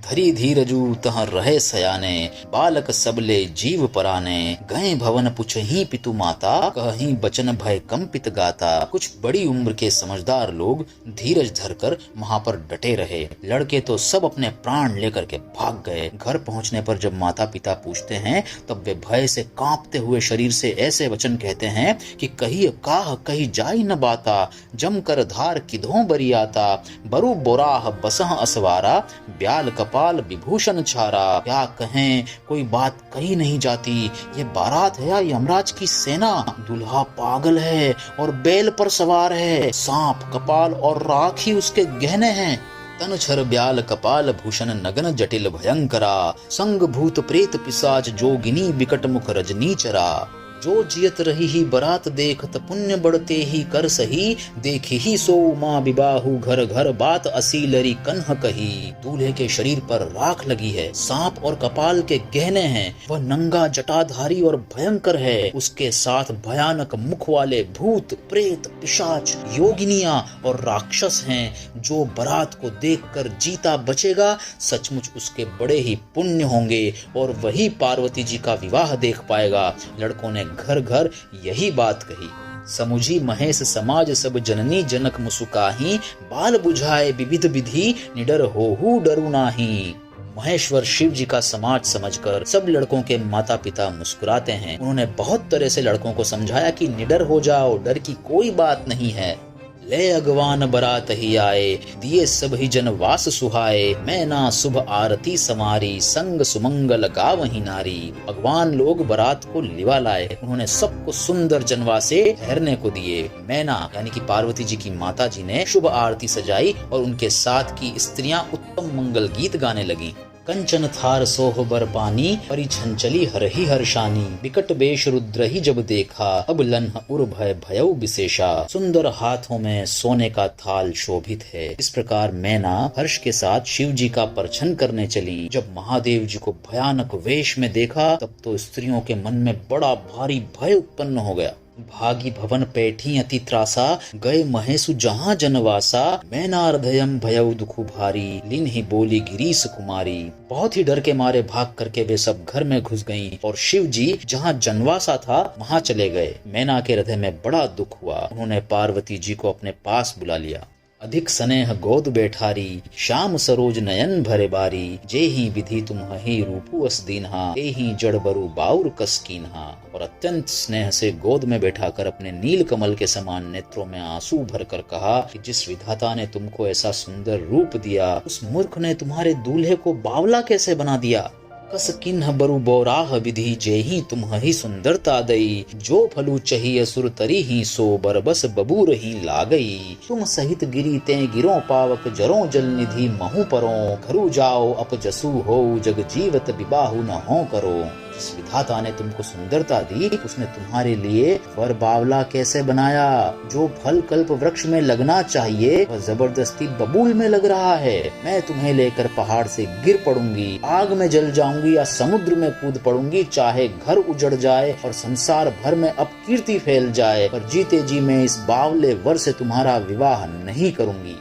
धरी धीरजू तह रहे सयाने, बालक सबले जीव पराने, गए भवन पुछहि पितु माता, कहीं बचन भय कंपित गाता। कुछ बड़ी उम्र के समझदार लोग धीरज धरकर वहां पर डटे रहे। लड़के तो सब अपने प्राण लेकर के भाग गए। घर पहुंचने पर जब माता पिता पूछते हैं तब वे भय से कांपते हुए शरीर से ऐसे वचन कहते हैं कि कही काह कही जाई न बाता, जम कर धार किधों बरियाता, बरु बोराह बसह असवारा, ब्याल कपाल विभूषण छारा। क्या कहें, कोई बात कही नहीं जाती। ये बारात है या यमराज की सेना? दूल्हा पागल है और बैल पर सवार है, सांप कपाल और राख ही उसके गहने हैं। तन छर ब्याल कपाल भूषण नगन जटिल भयंकरा, संग भूत प्रेत पिशाच जोगिनी विकट मुख रजनी चरा। जो जियत रही ही बरात देखत, पुण्य बढ़ते ही कर सही, देखी ही सो माँ विबाहु घर घर, बात असीलरी कन्ह कही। दूल्हे के शरीर पर राख लगी है, सांप और कपाल के गहने हैं, वह नंगा जटाधारी और भयंकर है। उसके साथ भयानक मुख वाले भूत प्रेत पिशाच योगिनियां और राक्षस हैं। जो बारात को देखकर जीता बचेगा, सचमुच उसके बड़े ही पुण्य होंगे और वही पार्वती जी का विवाह देख पाएगा। लड़कों ने घर घर यही बात कही। समुझी महेश समाज सब जननी, जनक मुसुकाही, बाल बुझाए विविध विधि, निडर होहु डरु नाही। महेश्वर शिव जी का समाज समझकर सब लड़कों के माता पिता मुस्कुराते हैं। उन्होंने बहुत तरह से लड़कों को समझाया कि निडर हो जाओ, डर की कोई बात नहीं है। ले अगवान बरात ही आए, दिए सब ही जन वास सुहाए, मैना शुभ आरती समारी, संग सुमंगल गावही नारी। अगवान लोग बारात को लिवा लाए। उन्होंने सबको सुंदर जनवासे ठहरने को दिए। मैना यानी कि पार्वती जी की माता जी ने शुभ आरती सजाई और उनके साथ की स्त्रियां उत्तम मंगल गीत गाने लगी। कंचन थार सोह बर पानी, परिछंचली हरहि हर्षानी, विकट बेश रुद्र ही जब देखा, अब लन्ह उर भय भयउ विशेषा। सुंदर हाथों में सोने का थाल शोभित है। इस प्रकार मैना हर्ष के साथ शिव जी का परछन करने चली। जब महादेव जी को भयानक वेश में देखा तब तो स्त्रियों के मन में बड़ा भारी भय उत्पन्न हो गया। भागी भवन पैठी अति त्रासा, गए महेशु जहाँ जनवासा, मैना हृदयम भयउ दुखु भारी, लिन ही बोली गिरीश कुमारी। बहुत ही डर के मारे भाग करके वे सब घर में घुस गईं और शिव जी जहाँ जनवासा था वहाँ चले गए। मैना के हृदय में बड़ा दुख हुआ। उन्होंने पार्वती जी को अपने पास बुला लिया। अधिक स्नेह गोद बैठारी, श्याम सरोज नयन भरे बारी, जे ही विधि तुम ही रूपु अस दीन्हा, ए ही जड़ बरु बाउर कस कीन्हा। और अत्यंत स्नेह से गोद में बैठाकर अपने नील कमल के समान नेत्रों में आंसू भरकर कहा कि जिस विधाता ने तुमको ऐसा सुंदर रूप दिया, उस मूर्ख ने तुम्हारे दूल्हे को बावला कैसे बना दिया। कस किन्ह बरु बोराह विधि, जेहि तुम ही सुंदरता दई, जो फलू चही असुर तरी ही सो, बरबस बबूर ही लागई। तुम सहित गिरी ते गिरो पावक, जरो जल निधि महु परो, घरु जाओ अप जसु हो, जग जीवत विबाहु न हो करो। जिस विधाता ने तुमको सुंदरता दी, उसने तुम्हारे लिए वर बावला कैसे बनाया। जो फल कल्प वृक्ष में लगना चाहिए वह जबरदस्ती बबूल में लग रहा है। मैं तुम्हें लेकर पहाड़ से गिर पड़ूंगी, आग में जल जाऊंगी या समुद्र में कूद पड़ूंगी, चाहे घर उजड़ जाए और संसार भर में अपकीर्ति फैल जाए, पर जीते जी मैं इस बावले वर से तुम्हारा विवाह नहीं करूंगी।